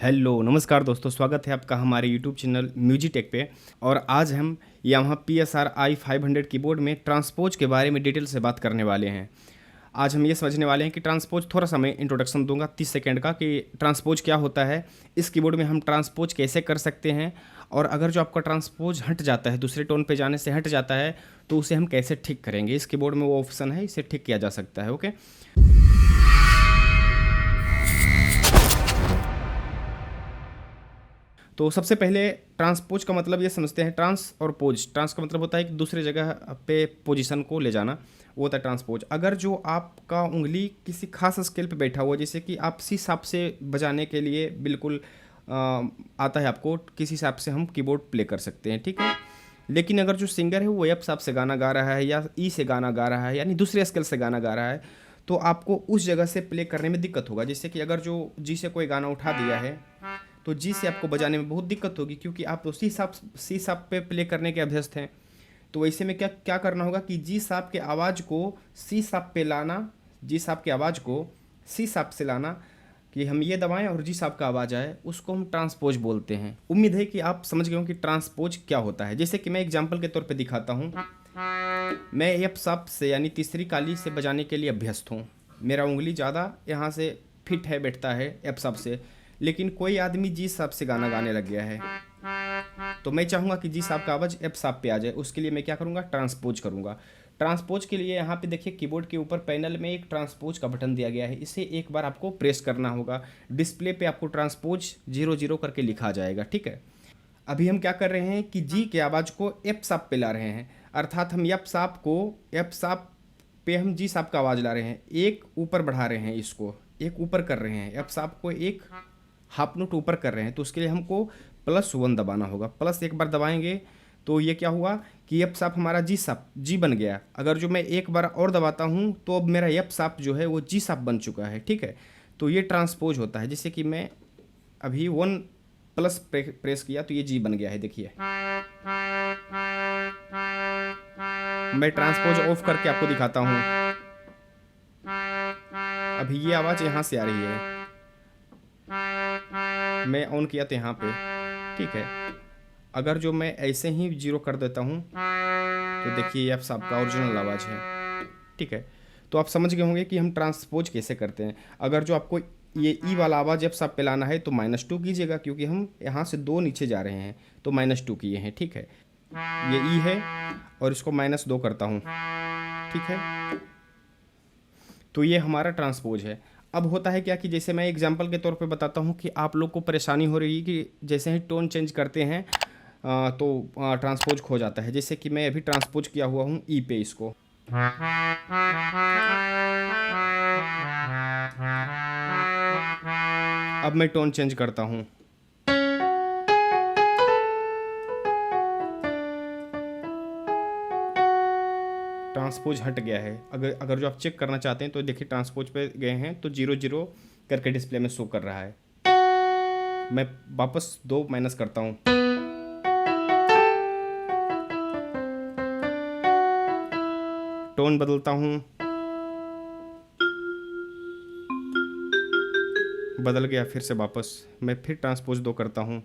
Hello नमस्कार दोस्तों, स्वागत है आपका हमारे यूट्यूब चैनल म्यूजिटेक पे। और आज हम यामाहा PSR i500 कीबोर्ड में ट्रांसपोज के बारे में डिटेल से बात करने वाले हैं। आज हम ये समझने वाले हैं कि ट्रांसपोज, थोड़ा सा मैं इंट्रोडक्शन दूंगा 30 सेकंड का कि ट्रांसपोज क्या होता है, इस कीबोर्ड में हम ट्रांसपोज कैसे कर सकते हैं, और अगर जो आपका ट्रांसपोज हट जाता है, दूसरे टोन पे जाने से हट जाता है, तो उसे हम कैसे ठीक करेंगे। इस कीबोर्ड में वो ऑप्शन है, इसे ठीक किया जा सकता है। ओके, तो सबसे पहले ट्रांसपोज का मतलब ये समझते हैं। ट्रांस और पोज, ट्रांस का मतलब होता है कि दूसरे जगह पे पोजीशन को ले जाना, वो होता है ट्रांसपोज। अगर जो आपका उंगली किसी खास स्केल पे बैठा हुआ, जैसे कि आप सी शार्प से बजाने के लिए बिल्कुल आता है आपको, किसी शार्प से हम कीबोर्ड प्ले कर सकते हैं, ठीक है। लेकिन अगर जो सिंगर है वो एफ शार्प से गाना गा रहा है या ई से गाना गा रहा है, यानी दूसरे स्केल से गाना गा रहा है, तो आपको उस जगह से प्ले करने में दिक्कत होगा। जैसे कि अगर जो जी से कोई गाना उठा दिया है, तो जी से आपको बजाने में बहुत दिक्कत होगी, क्योंकि आप तो सी शार्प पे प्ले करने के अभ्यस्त हैं। तो वैसे में क्या क्या करना होगा कि जी शार्प के आवाज़ को सी शार्प पे लाना, जी शार्प की आवाज़ को सी शार्प से लाना, कि हम ये दबाएं और जी शार्प का आवाज़ आए, उसको हम ट्रांसपोज बोलते हैं। उम्मीद है कि आप समझ गए हो कि ट्रांसपोज क्या होता है। जैसे कि मैं एग्जाम्पल के तौर पे दिखाता हूँ। मैं एफ शार्प से यानी तीसरी काली से बजाने के लिए अभ्यस्त हूँ। मेरा उंगली ज़्यादा यहाँ से फिट है, बैठता है एफ शार्प से, लेकिन कोई आदमी जी शार्प से गाना गाने लग गया है, तो मैं चाहूँगा कि जी शार्प का आवाज़ एफ शार्प पे आ जाए। उसके लिए मैं क्या करूँगा, ट्रांसपोज करूँगा। ट्रांसपोज के लिए यहाँ पे देखिए, कीबोर्ड के ऊपर पैनल में एक ट्रांसपोज का बटन दिया गया है, इसे एक बार आपको प्रेस करना होगा। डिस्प्ले पे आपको ट्रांसपोज 00 करके लिखा जाएगा, ठीक है। अभी हम क्या कर रहे हैं कि जी के आवाज़ को एफ शार्प पे ला रहे हैं, अर्थात हम एफ शार्प पे हम जी शार्प का आवाज़ ला रहे हैं, एक ऊपर बढ़ा रहे हैं, इसको एक ऊपर कर रहे हैं, एफ शार्प को एक हाफ नोट ऊपर कर रहे हैं। तो उसके लिए हमको +1 दबाना होगा। प्लस एक बार दबाएंगे तो ये क्या हुआ कि एफ शार्प हमारा जी बन गया। अगर जो मैं एक बार और दबाता हूँ तो अब मेरा एफ शार्प जो है वो जी शार्प बन चुका है, ठीक है। तो ये ट्रांसपोज होता है। जैसे कि मैं अभी 1+ प्रेस किया तो ये जी बन गया है, देखिए। मैं ट्रांसपोज ऑफ करके आपको दिखाता हूँ। अभी ये आवाज़ यहाँ से आ रही है, मैं ऑन किया तो यहाँ पे, ठीक है। अगर जो मैं ऐसे ही 0 कर देता हूँ तो देखिए एफ शार्प का ओरिजिनल आवाज़ है, ठीक है। तो आप समझ गए होंगे कि हम ट्रांसपोज कैसे करते हैं। अगर जो आपको ये ई वाला आवाज़ एफ शार्प पे लाना है तो -2 कीजिएगा, क्योंकि हम यहाँ से 2 नीचे जा रहे हैं, तो -2 किए हैं, ठीक है। ये ई है और इसको -2 करता हूँ, ठीक है। तो ये हमारा ट्रांसपोज है। अब होता है क्या कि जैसे मैं एग्जांपल के तौर पे बताता हूँ कि आप लोग को परेशानी हो रही है कि जैसे ही टोन चेंज करते हैं तो ट्रांसपोज खो जाता है। जैसे कि मैं अभी ट्रांसपोज किया हुआ हूँ ई पे, इसको अब मैं टोन चेंज करता हूँ, ट्रांसपोज हट गया है। अगर जो आप चेक करना चाहते हैं तो देखिए, ट्रांसपोज पे गए हैं तो 00 करके डिस्प्ले में शो कर रहा है। मैं वापस 2 माइनस करता हूँ, टोन बदलता हूँ, बदल गया। फिर से वापस मैं फिर ट्रांसपोज 2 करता हूँ,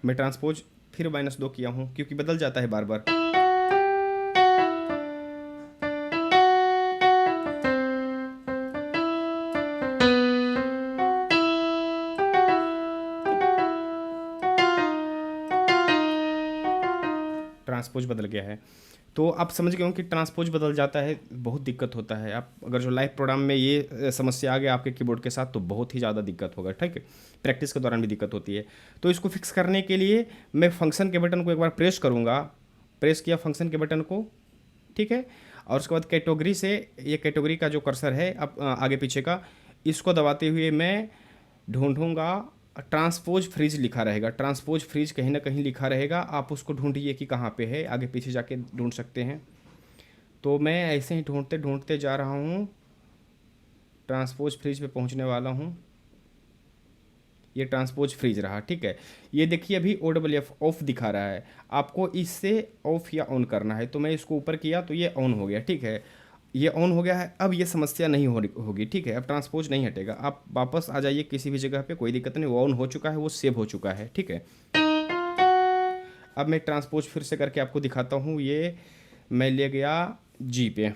मैं ट्रांसपोज फिर -2 किया हूँ, क्योंकि बदल जाता है बार बार। ट्रांसपोज बदल गया है। तो आप समझ गए हो कि ट्रांसपोज बदल जाता है, बहुत दिक्कत होता है। आप अगर जो लाइव प्रोग्राम में ये समस्या आ गया आपके कीबोर्ड के साथ, तो बहुत ही ज़्यादा दिक्कत होगा, ठीक है। प्रैक्टिस के दौरान भी दिक्कत होती है। तो इसको फिक्स करने के लिए मैं फंक्शन के बटन को एक बार प्रेस करूँगा, प्रेस किया फंक्शन के बटन को, ठीक है। और उसके बाद कैटेगरी से, ये कैटेगरी का जो कर्सर है अब आगे पीछे का, इसको दबाते हुए मैं ढूंढूंगा। ट्रांसपोज फ्रीज लिखा रहेगा, ट्रांसपोज फ्रीज कहीं ना कहीं लिखा रहेगा, आप उसको ढूंढिए कि कहाँ पे है, आगे पीछे जाके ढूंढ सकते हैं। तो मैं ऐसे ही ढूंढते ढूंढते जा रहा हूँ, ट्रांसपोज फ्रीज पे पहुँचने वाला हूँ। ये ट्रांसपोज फ्रीज रहा, ठीक है। ये देखिए अभी OWF ऑफ दिखा रहा है, आपको इससे ऑफ या ऑन करना है। तो मैं इसको ऊपर किया तो ये ऑन हो गया, ठीक है। ये ऑन हो गया है, अब ये समस्या नहीं होगी, ठीक है। अब ट्रांसपोज नहीं हटेगा, आप वापस आ जाइए किसी भी जगह पे, कोई दिक्कत नहीं, वो ऑन हो चुका है, वो सेव हो चुका है, ठीक है। अब मैं ट्रांसपोज फिर से करके आपको दिखाता हूँ। ये मैं ले गया जी पे,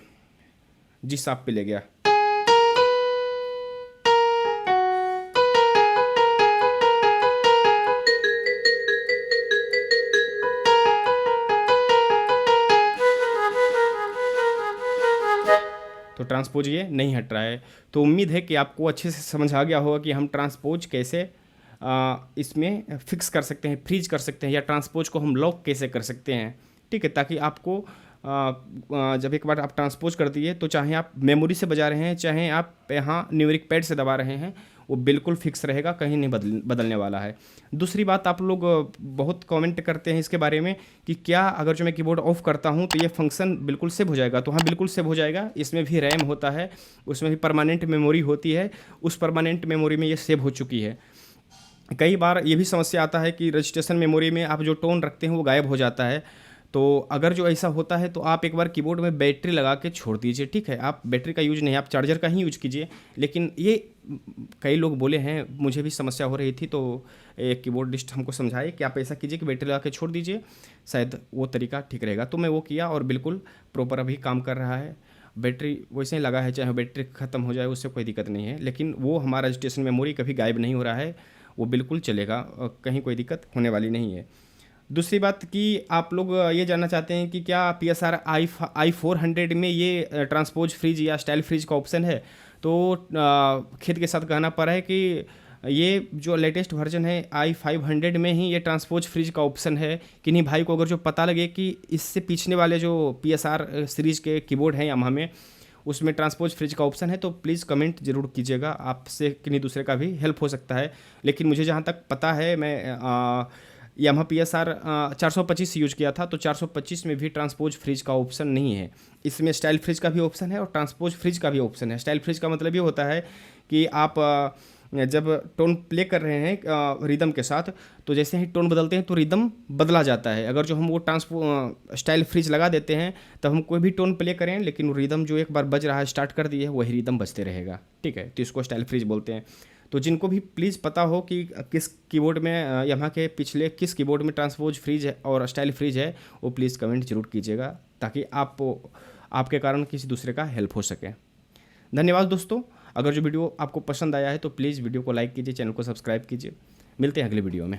जी साप पे ले गया। तो ट्रांसपोज ये नहीं हट रहा है। तो उम्मीद है कि आपको अच्छे से समझ आ गया होगा कि हम ट्रांसपोज कैसे इसमें फिक्स कर सकते हैं, फ्रीज कर सकते हैं, या ट्रांसपोज को हम लॉक कैसे कर सकते हैं, ठीक है। ताकि आपको जब एक बार आप ट्रांसपोज कर दिए तो चाहे आप मेमोरी से बजा रहे हैं, चाहे आप यहाँ न्यूमेरिक पैड से दबा रहे हैं, वो बिल्कुल फिक्स रहेगा, कहीं नहीं बदलने वाला है। दूसरी बात, आप लोग बहुत कमेंट करते हैं इसके बारे में कि क्या अगर जो मैं कीबोर्ड ऑफ करता हूं तो ये फंक्शन बिल्कुल सेव हो जाएगा। तो हाँ, बिल्कुल सेव हो जाएगा। इसमें भी रैम होता है, उसमें भी परमानेंट मेमोरी होती है, उस परमानेंट मेमोरी में ये सेव हो चुकी है। कई बार ये भी समस्या आता है कि रजिस्ट्रेशन मेमोरी में आप जो टोन रखते हैं वो गायब हो जाता है। तो अगर जो ऐसा होता है तो आप एक बार कीबोर्ड में बैटरी लगा के छोड़ दीजिए, ठीक है। आप बैटरी का यूज नहीं, आप चार्जर का ही यूज कीजिए। लेकिन ये कई लोग बोले हैं, मुझे भी समस्या हो रही थी, तो एक कीबोर्डिस्ट हमको समझाए कि आप ऐसा कीजिए कि बैटरी लगा के छोड़ दीजिए, शायद वो तरीका ठीक रहेगा। तो मैं वो किया और बिल्कुल प्रॉपर अभी काम कर रहा है। बैटरी वैसे ही लगा है, चाहे बैटरी ख़त्म हो जाए उससे कोई दिक्कत नहीं है, लेकिन वो हमारा रजिस्ट्रेशन मेमोरी कभी गायब नहीं हो रहा है, वो बिल्कुल चलेगा, कहीं कोई दिक्कत होने वाली नहीं है। दूसरी बात कि आप लोग ये जानना चाहते हैं कि क्या PSR i400 में ये ट्रांसपोज फ्रीज या स्टाइल फ्रीज का ऑप्शन है। तो खेद के साथ कहना पड़ रहा है कि ये जो लेटेस्ट वर्जन है i500 में ही ये ट्रांसपोज फ्रीज का ऑप्शन है। किन्हीं भाई को अगर जो पता लगे कि इससे पिछले वाले जो PSR सीरीज़ के कीबोर्ड हैं यामाहा में, उसमें ट्रांसपोज फ्रिज का ऑप्शन है, तो प्लीज़ कमेंट जरूर कीजिएगा, आपसे किन्हीं दूसरे का भी हेल्प हो सकता है। लेकिन मुझे जहाँ तक पता है, मैं यामाहा PSR 425 यूज किया था, तो 425 में भी ट्रांसपोज फ्रिज का ऑप्शन नहीं है। इसमें स्टाइल फ्रिज का भी ऑप्शन है और ट्रांसपोज फ्रिज का भी ऑप्शन है। स्टाइल फ्रिज का मतलब ये होता है कि आप जब टोन प्ले कर रहे हैं रिदम के साथ, तो जैसे ही टोन बदलते हैं तो रिदम बदला जाता है। अगर जो हम वो स्टाइल फ्रीज लगा देते हैं, तब हम कोई भी टोन प्ले करें, लेकिन वो रिदम जो एक बार बज रहा है, स्टार्ट कर दिए, वही रिदम बजते रहेगा, ठीक है। तो इसको स्टाइल फ्रीज बोलते हैं। तो जिनको भी प्लीज़ पता हो कि किस कीबोर्ड में यामाहा के पिछले किस कीबोर्ड में ट्रांसपोज फ्रीज है और स्टाइल फ्रीज है, वो प्लीज़ कमेंट जरूर कीजिएगा, ताकि आपके कारण किसी दूसरे का हेल्प हो सके। धन्यवाद दोस्तों। अगर जो वीडियो आपको पसंद आया है तो प्लीज़ वीडियो को लाइक कीजिए, चैनल को सब्सक्राइब कीजिए। मिलते हैं अगले वीडियो में।